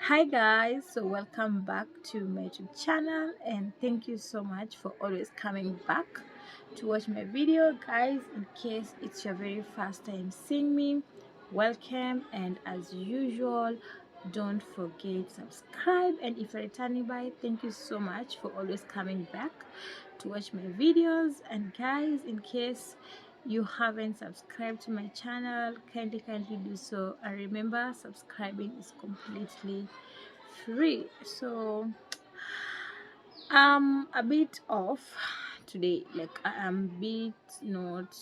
Hi guys, so welcome back to my YouTube channel, and thank you so much for always coming back to watch my video. Guys, in case it's your very first time seeing me, welcome, and as usual, don't forget subscribe. And if you're returning by, thank you so much for always coming back to watch my videos. And guys, in case you haven't subscribed to my channel, kindly do so. And remember, subscribing is completely free. So I'm a bit off today, like I am a bit not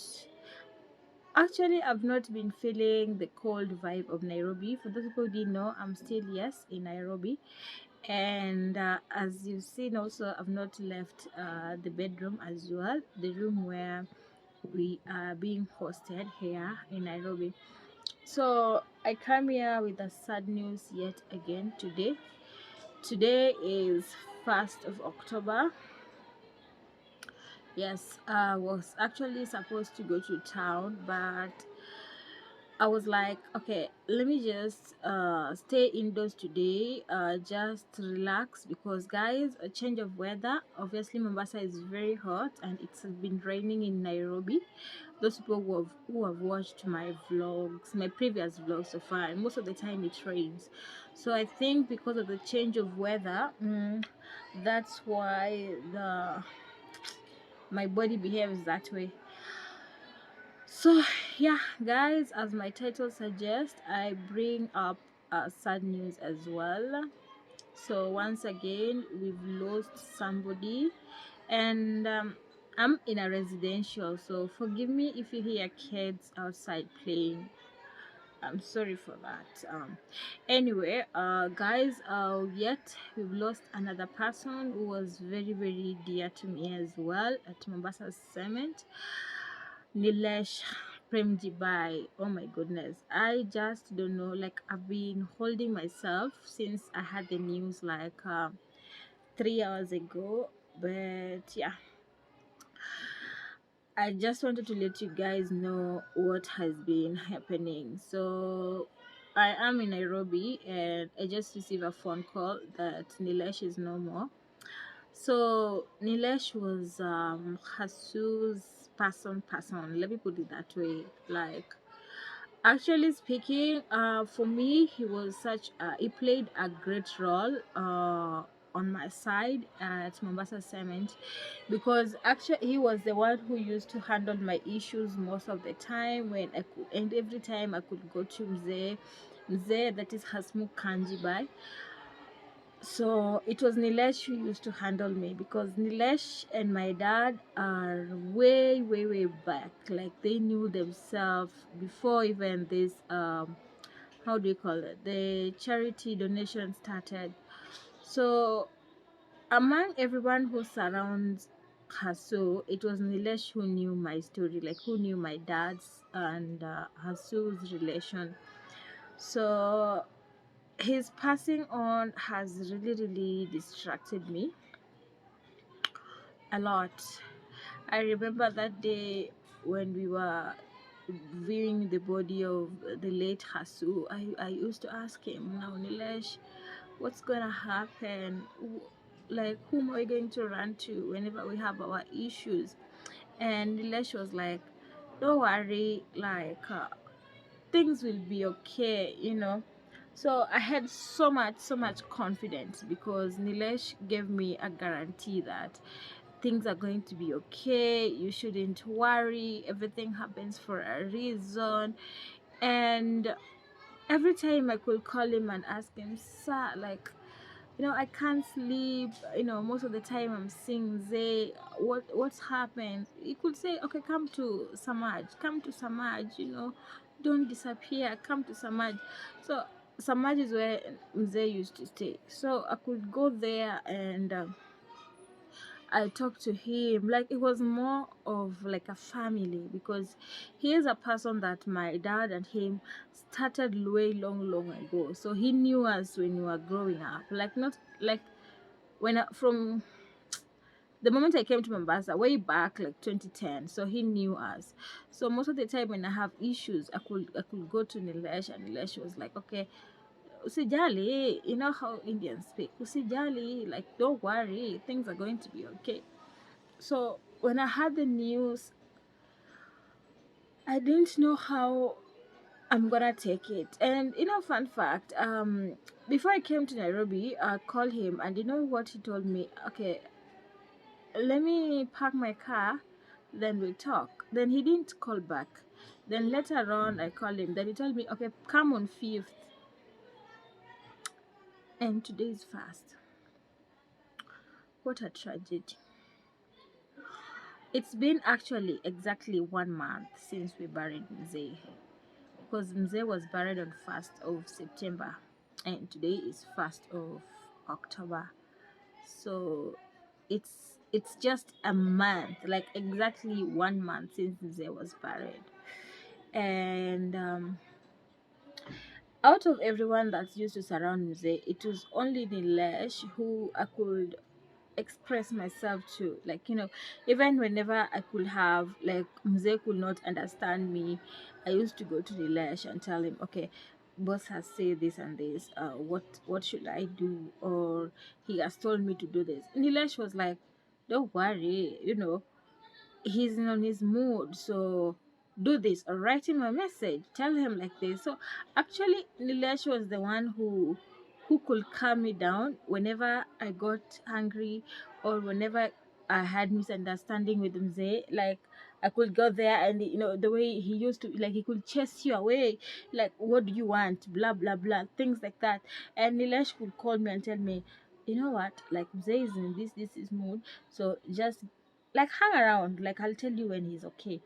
actually. I've not been feeling the cold vibe of Nairobi. For those people who didn't know, I'm still, yes, in Nairobi. And as you've seen also, I've not left the bedroom as well, the room where we are being hosted here in Nairobi. So I come here with a sad news yet again today. Today is 1st of October. Yes, I was actually supposed to go to town, but I was like, okay, let me just stay indoors today, just relax, because guys, a change of weather. Obviously, Mombasa is very hot, and it's been raining in Nairobi. Those people who have watched my vlogs, my previous vlogs so far, and most of the time it rains. So I think because of the change of weather, that's why my body behaves that way. So yeah guys, as my title suggests, I bring up sad news as well. So once again, we've lost somebody, and I'm in a residential, so forgive me if you hear kids outside playing. I'm sorry for that. Anyway, guys, yet we've lost another person who was very dear to me as well at Mombasa Cement. NILESH Md. Oh my goodness, I just don't know. Like, I've been holding myself since I had the news like 3 hours ago, but yeah, I just wanted to let you guys know what has been happening. So I am in Nairobi, and I just received a phone call that NILESH is no more. So NILESH was Hasu's person. Let me put it that way. Like, actually speaking, for me, he was such he played a great role on my side at Mombasa Cement, because actually he was the one who used to handle my issues most of the time when I could, and every time I could go to Mzee, that is Hasmukh Kanjibai. So it was NILESH who used to handle me, because NILESH and my dad are way back. Like, they knew themselves before even this how do you call it, the charity donation started. So among everyone who surrounds Hasu, it was NILESH who knew my story, like who knew my dad's and Hasu's relation. So his passing on has really distracted me a lot. I remember that day when we were viewing the body of the late Hasu. I used to ask him, now NILESH, what's gonna happen? Like, whom are we going to run to whenever we have our issues? And NILESH was like, don't worry, like things will be okay, you know. So I had so much confidence, because NILESH gave me a guarantee that things are going to be okay, you shouldn't worry, everything happens for a reason. And every time I could call him and ask him, sir, like, I can't sleep, most of the time I'm seeing Zay, what's happened? He could say, okay, come to Samaj, don't disappear, come to Samaj. So Samaj is where Zay used to stay, so I could go there, and I talked to him like it was more of like a family, because he is a person that my dad and him started way long ago. So he knew us when we were growing up, like not like when from the moment I came to Mombasa way back like 2010. So he knew us. So most of the time when I have issues, I could go to NILESH, and NILESH was like, okay, usijali, you know how Indians speak, usijali, like don't worry, things are going to be okay. So when I had the news, I didn't know how I'm gonna take it. And you know, fun fact, before I came to Nairobi, I called him, and you know what he told me? Okay, let me park my car, then we'll talk. Then he didn't call back. Then later on, I called him. Then he told me, okay, come on 5th. And today is fast. What a tragedy. It's been actually exactly 1 month since we buried Mzee. Because Mzee was buried on 1st of September. And today is 1st of October. So it's just a month, like exactly 1 month since Mzee was buried. And out of everyone that's used to surround Mzee, it was only Nilesh who I could express myself to. Like, you know, even whenever I could have, like, Mzee could not understand me, I used to go to Nilesh and tell him, okay, boss has said this and this, what should I do? Or he has told me to do this. Nilesh was like, don't worry, you know, he's on his mood, so do this, or write him a message, tell him like this. So actually Nilesh was the one who could calm me down whenever I got angry, or whenever I had misunderstanding with Mzee. Like, I could go there, and you know the way he used to, like, he could chase you away, like, what do you want, blah blah blah, things like that. And Nilesh could call me and tell me, you know what, like, Mzee is in this is mood, so just like hang around, like I'll tell you when he's okay.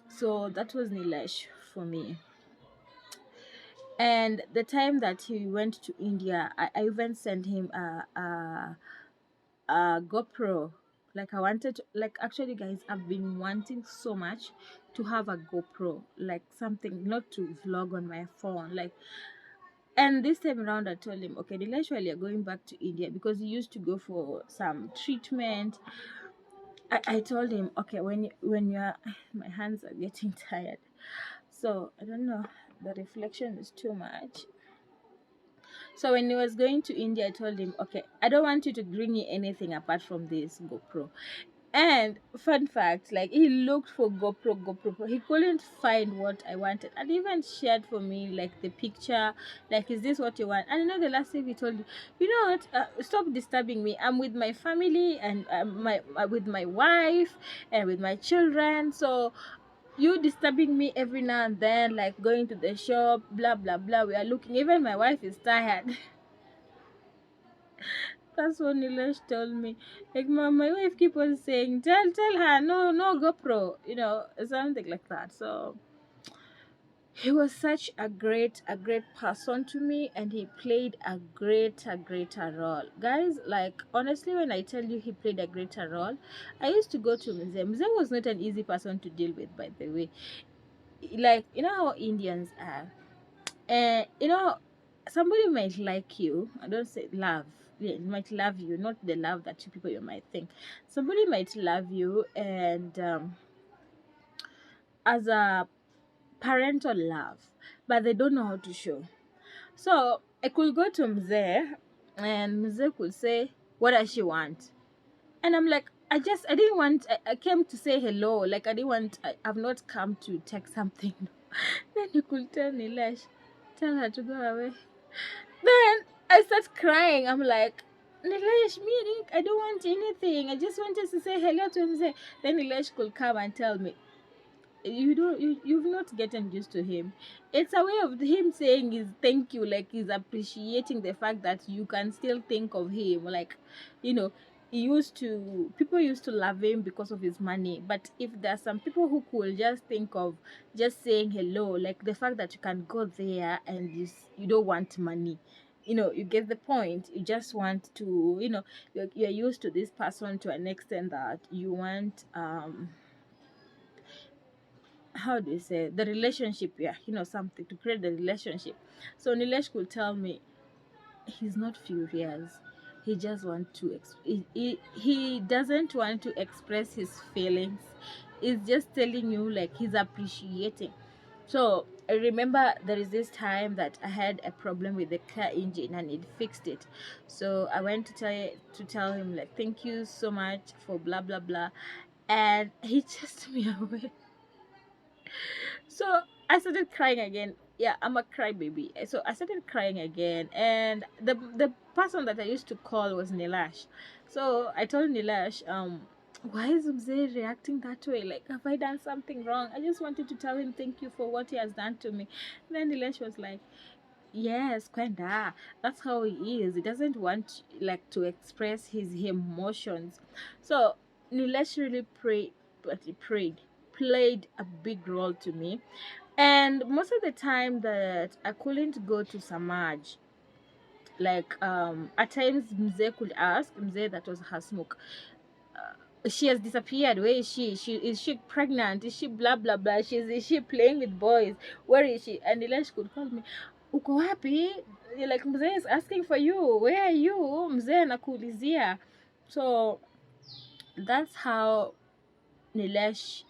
So that was Nilesh for me. And the time that he went to India, I even sent him a GoPro. Like, I wanted to, like, actually guys, I've been wanting so much to have a GoPro, like something, not to vlog on my phone, like. And this time around, I told him, okay, Nilesh, while you're going back to India, because he used to go for some treatment, I told him, okay, when you're, my hands are getting tired, so I don't know, the reflection is too much. So when he was going to India, I told him, okay, I don't want you to bring me anything apart from this GoPro. And fun fact, like, he looked for GoPro. He couldn't find what I wanted, and even shared for me like the picture, like, is this what you want? And you know, the last thing he told me, you know what? Stop disturbing me. I'm with my family, and my with my wife and with my children. So you disturbing me every now and then, like going to the shop, blah blah blah. We are looking. Even my wife is tired. That's what Nilesh told me. Like, my wife keep on saying, tell her, no GoPro, you know, something like that. So he was such a great person to me, and he played a greater role. Guys, like, honestly, when I tell you he played a greater role, I used to go to museum. Museum was not an easy person to deal with, by the way. Like, you know how Indians are. You know, somebody might like you. I don't say love. Yeah, might love you, not the love that you people you might think. Somebody might love you, and as a parental love, but they don't know how to show. So I could go to Mzee, and Mzee could say, "What does she want?" And I'm like, I didn't want. I came to say hello. Like, I didn't want. I've not come to take something. Then you could tell Nilesh, tell her to go away. Then I start crying. I'm like, Nilesh, me, I don't want anything. I just wanted to say hello to him. Then Nilesh could come and tell me, you've not gotten used to him. It's a way of him saying is thank you, like he's appreciating the fact that you can still think of him. Like, you know, people used to love him because of his money, but if there's some people who could just think of just saying hello, like the fact that you can go there and you don't want money, you know, you get the point. You just want to, you know, you're used to this person to an extent that you want how do you say, the relationship, yeah, you know, something to create the relationship. So Nilesh could tell me he's not furious, he just want to he doesn't want to express his feelings. He's just telling you, like, he's appreciating. So I remember there is this time that I had a problem with the car engine and it fixed it. So I went to tell him like, thank you so much for blah blah blah, and he chased me away. So I started crying again. Yeah, I'm a crybaby. So I started crying again, and the person that I used to call was Nilesh. So I told Nilesh, why is Mzee reacting that way? Like, have I done something wrong? I just wanted to tell him thank you for what he has done to me. Then Nilesh was like, yes, Kwenda, that's how he is. He doesn't want like to express his emotions. So Nilesh really prayed, but he played a big role to me. And most of the time that I couldn't go to Samaj, like at times Mzee could ask, Mzee, that was her smoke, she has disappeared. Where is she? Is she pregnant? Is she blah blah blah? Is she playing with boys? Where is she? And Nilesh could call me, uko wapi? You're like, Mzee is asking for you. Where are you? Mzee anakuulizia. So that's how Nilesh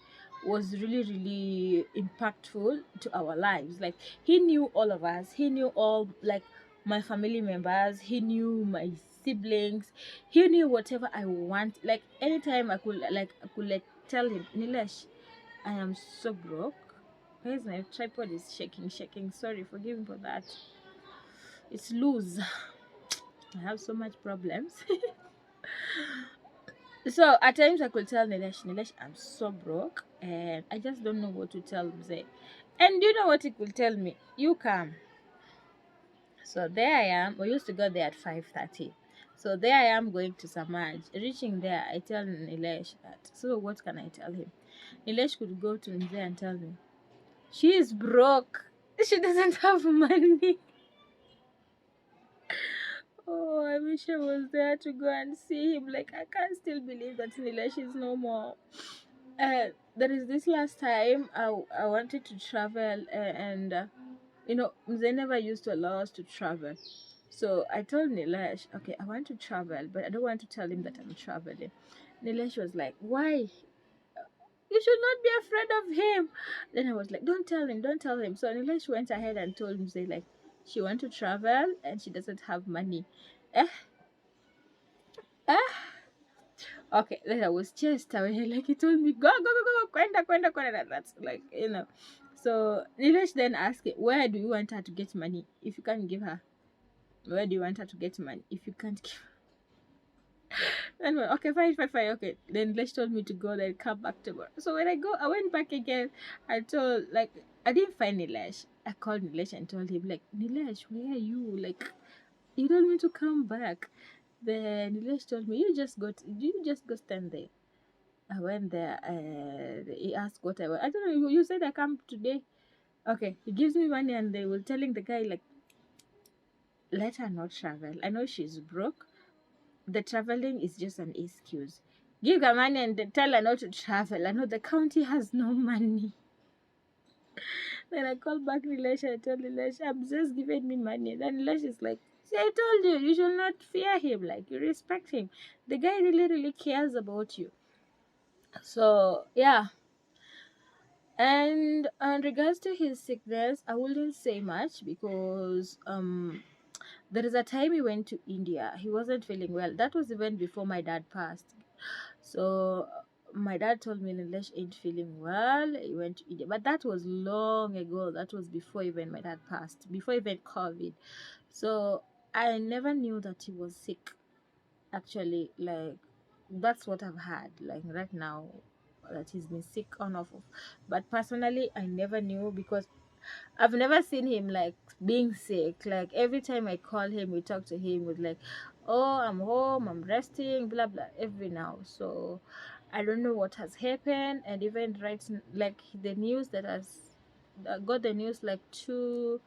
was really, really impactful to our lives. Like, he knew all of us. He knew all, like, my family members. He knew my siblings. He knew whatever I want. Like, anytime I could tell him, Nilesh, I am so broke. Where's my tripod is shaking. Sorry, forgive me for that. It's loose. I have so much problems. So at times I could tell Nilesh, I'm so broke and I just don't know what to tell Mzee. And you know what he could tell me? You come. So there I am. We used to go there at 5:30. So there I am going to Samaj. Reaching there, I tell Nilesh that. So what can I tell him? Nilesh could go to Mzee and tell me, she is broke. She doesn't have money. Oh, I wish I was there to go and see him. Like, I can't still believe that Nilesh is no more. There is this last time I wanted to travel, and they never used to allow us to travel. So I told Nilesh, okay, I want to travel, but I don't want to tell him that I'm traveling. Nilesh was like, why? You should not be afraid of him. Then I was like, don't tell him. So Nilesh went ahead and told him, say, like, she want to travel and she doesn't have money. Eh, eh. Okay, then I was chased away. Like, he told me, go, kwenda. That's like, So Nilesh then asked, where do you want her to get money if you can't give her? Where do you want her to get money if you can't give her? Then okay, fine. Okay. Then Nilesh told me to go then come back tomorrow. So when I went back again. I didn't find Nilesh. I called Nilesh and told him, like, Nilesh, where are you? Like, you told me to come back. Then Nilesh told me, you just go stand there. I went there and he asked what I want. I don't know, you said I come today. Okay, he gives me money and they were telling the guy, like, let her not travel. I know she's broke. The traveling is just an excuse. Give her money and then tell her not to travel. I know the county has no money. Then I called back Nilesh and I told Nilesh, I'm just giving me money. Then Nilesh is like, see, I told you, you should not fear him. Like, you respect him. The guy really, really cares about you. So, yeah. And in regards to his sickness, I wouldn't say much because there is a time he went to India. He wasn't feeling well. That was even before my dad passed. So my dad told me Nilesh ain't feeling well. He went to India, but that was long ago. That was before even my dad passed, before even COVID. So I never knew that he was sick. Actually, like, that's what I've had. Like, right now, that he's been sick on off of. But personally, I never knew because I've never seen him like being sick. Like, every time I call him, we talk to him with like, oh, I'm home, I'm resting, blah blah, every now. So I don't know what has happened. And even like the news that I got the news like two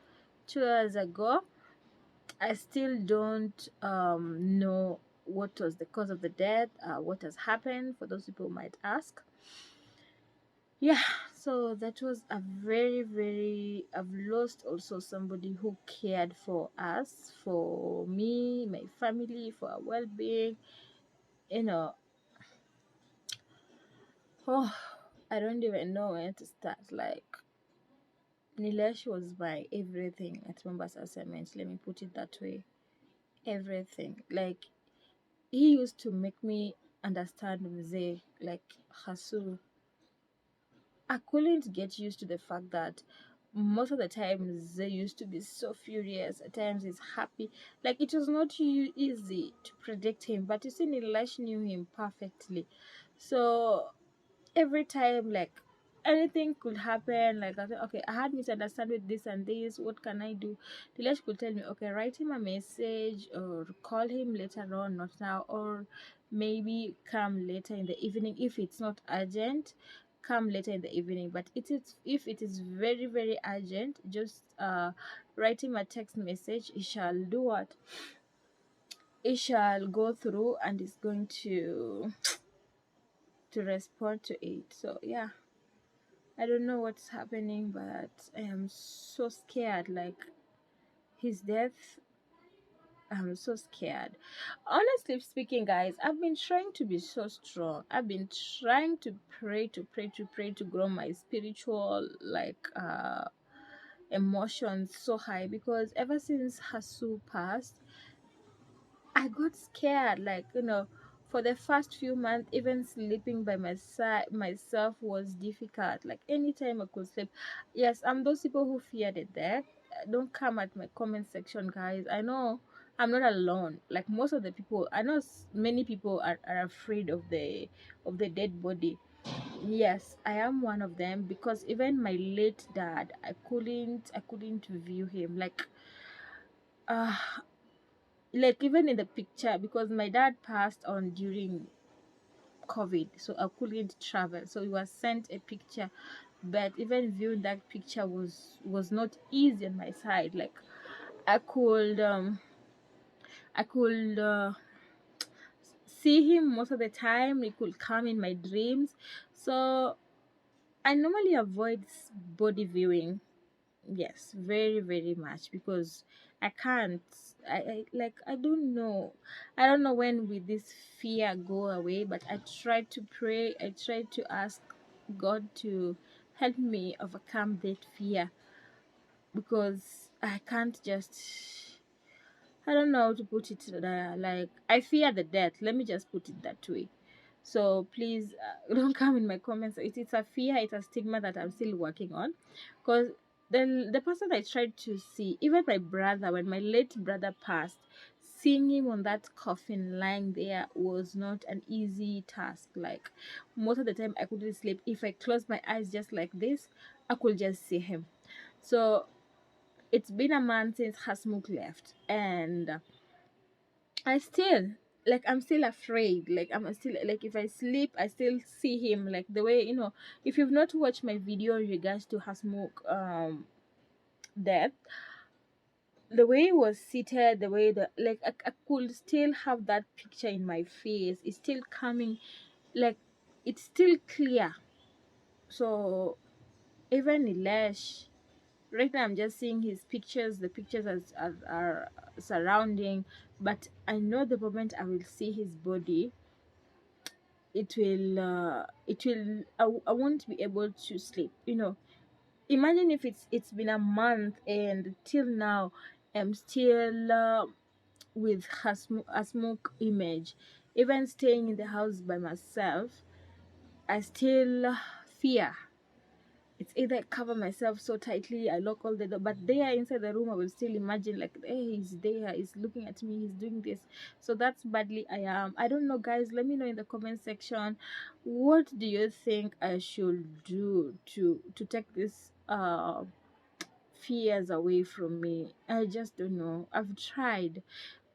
hours ago, I still don't know what was the cause of the death, what has happened, for those people who might ask. Yeah, so that was a very, very, I've lost also somebody who cared for us, for me, my family, for our well-being. You know, oh, I don't even know where to start. Like, Nilesh was my everything at Mombasa Cement. Let me put it that way. Everything. Like, he used to make me understand mzee, like Hasu. I couldn't get used to the fact that most of the times they used to be so furious. At times he's happy. Like, it was not easy to predict him, but you see, Nilesh knew him perfectly. So every time, like, anything could happen, like, I said, okay, I had misunderstood with this and this, what can I do? Dilesh could tell me, okay, write him a message or call him later on, not now, or maybe come later in the evening. If it's not urgent, come later in the evening. But it is, if it is very very urgent, just write him a text message. He shall do what? He shall go through and is going to respond to it. So yeah, I don't know what's happening, but I am so scared. Like, his death, I'm so scared. Honestly speaking, guys, I've been trying to be so strong. I've been trying to pray to grow my spiritual, like, emotions so high, because ever since Hasu passed, I got scared. Like, for the first few months, even sleeping by my side myself was difficult. Like, anytime I could sleep. Yes, I'm those people who fear the death. Don't come at my comment section, guys. I know I'm not alone. Like, most of the people, I know many people are afraid of the dead body. Yes, I am one of them, because even my late dad, I couldn't view him. Uh like, even in the picture, because my dad passed on during COVID, so I couldn't travel, so he was sent a picture, but even viewing that picture was not easy on my side. Like, i could um I could see him most of the time. He could come in my dreams, so I normally avoid body viewing. Yes, very very much, because I can't. I don't know. I don't know when will this fear go away, but I try to pray. I try to ask God to help me overcome that fear, because I can't just, I don't know how to put it there. Like, I fear the death. Let me just put it that way. So please, don't come in my comments. It's a fear, it's a stigma that I'm still working on. Because then the person I tried to see, even my brother, when my late brother passed, seeing him on that coffin lying there was not an easy task. Like, most of the time I couldn't sleep. If I closed my eyes just like this, I could just see him. So it's been a month since Hasmukh left, and I still, like, I'm still afraid. Like, I'm still, like, if I sleep, I still see him. Like, the way, if you've not watched my video in regards to Hasmukh death, the way he was seated, the way the, like, I could still have that picture in my face. It's still coming, like, it's still clear. So even Nilesh, right now I'm just seeing his pictures. The pictures are surrounding, but I know the moment I will see his body, I won't be able to sleep. Imagine if it's been a month, and till now I'm still with Hasmukh image. Even staying in the house by myself, I still fear. It's either I cover myself so tightly, I lock all the door, but there inside the room I will still imagine, like, hey, he's there, he's looking at me, he's doing this. So that's badly I am. I don't know, guys. Let me know in the comment section, what do you think I should do to take this fears away from me? I just don't know. I've tried,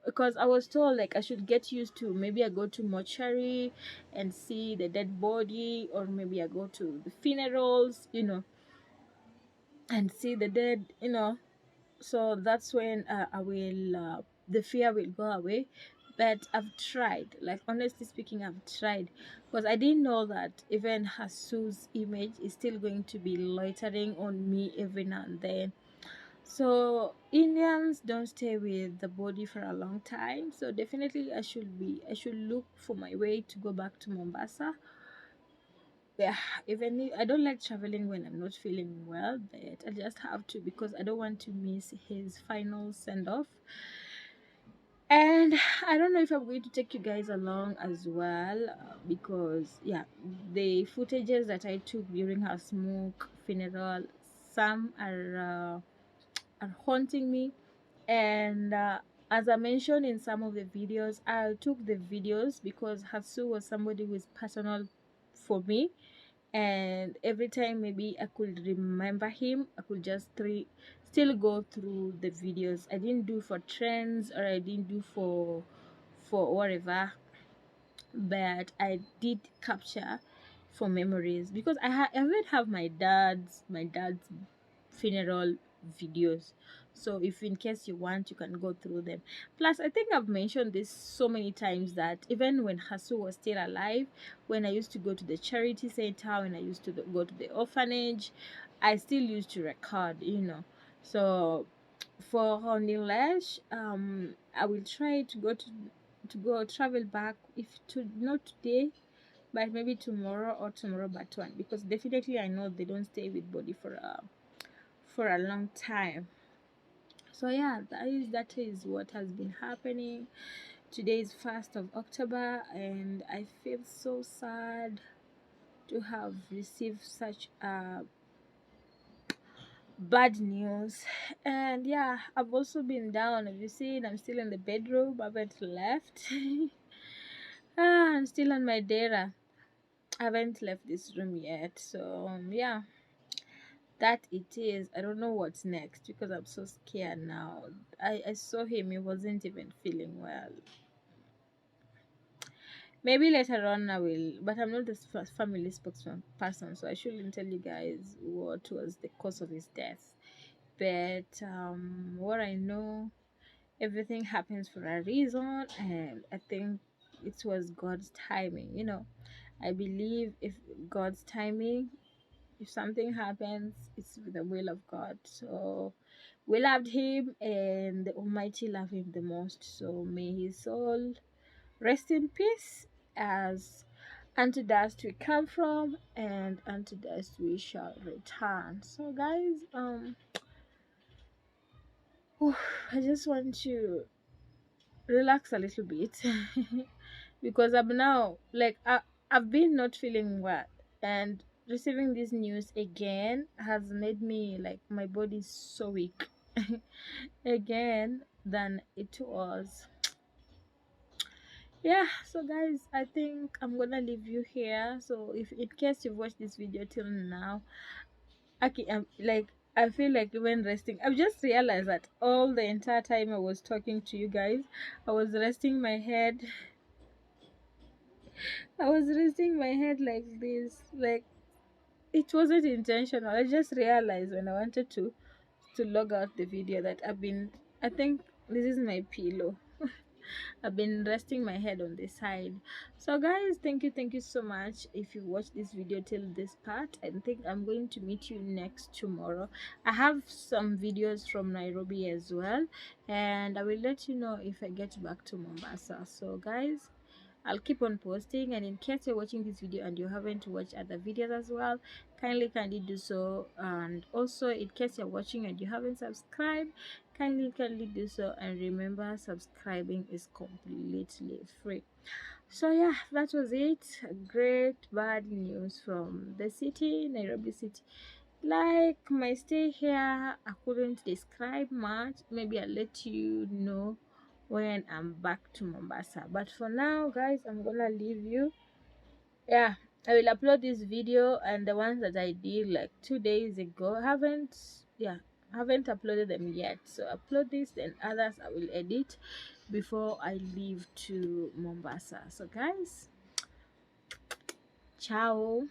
because I was told, like, I should get used to, maybe I go to mortuary and see the dead body, or maybe I go to the funerals, and see the dead, so that's when I will, the fear will go away. But I've tried, like, honestly speaking, I've tried, because I didn't know that even Hasu's image is still going to be loitering on me every now and then. So Indians don't stay with the body for a long time, so definitely I should look for my way to go back to Mombasa, yeah, even if I don't like traveling when I'm not feeling well, but I just have to because I don't want to miss his final send off. And I don't know if I'm going to take you guys along as well, because yeah, the footages that I took during her smoke funeral, some are haunting me. And as I mentioned in some of the videos, I took the videos because Hatsu was somebody who is personal for me, and every time maybe I could remember him, I could just still go through the videos. I didn't do for trends, or I didn't do for whatever, but I did capture for memories, because I even have my dad's funeral videos. So if in case you want, you can go through them. Plus, I think I've mentioned this so many times that even when Hasu was still alive, when I used to go to the charity center, when I used to go to the orphanage, I still used to record. So for NILESH, I will try to go travel back, if to not today, but maybe tomorrow or tomorrow but one, because definitely I know they don't stay with body for a long time. So yeah, that is what has been happening. Today is 1st of October, and I feel so sad to have received such bad news. And yeah, I've also been down. Have you seen? I'm still in the bedroom. I haven't left. I'm still on my data. I haven't left this room yet. So yeah, that it is. I don't know what's next because I'm so scared now. I saw him. He wasn't even feeling well. Maybe later on I will, but I'm not the family spokesman person, so I shouldn't tell you guys what was the cause of his death. But what I know, everything happens for a reason, and I think it was God's timing. I believe if God's timing, if something happens, it's with the will of God. So we loved him, and the Almighty loved him the most. So may his soul rest in peace, as unto dust we come from, and unto dust we shall return. So guys, I just want to relax a little bit because I'm now like I've been not feeling well, and receiving this news again has made me like my body is so weak again than it was. Yeah, so guys, I think I'm gonna leave you here. So if in case you've watched this video till now, okay, I feel like even resting. I've just realized that all the entire time I was talking to you guys, I was resting my head. I was resting my head like this. Like, it wasn't intentional. I just realized when I wanted to log out the video that I think this is my pillow. I've been resting my head on this side. So guys, thank you so much if you watched this video till this part. I think I'm going to meet you next tomorrow. I have some videos from Nairobi as well, and I will let you know if I get back to Mombasa. So guys, I'll keep on posting, and in case you're watching this video and you haven't watched other videos as well, kindly do so. And also, in case you're watching and you haven't subscribed, kindly do so. And remember, subscribing is completely free. So yeah, that was it. Great bad news from the city, Nairobi city. Like my stay here, I couldn't describe much. Maybe I'll let you know when I'm back to Mombasa. But for now, guys, I'm gonna leave you. Yeah, I will upload this video, and the ones that I did like 2 days ago, haven't uploaded them yet. So upload this, then others I will edit before I leave to Mombasa. So guys, ciao.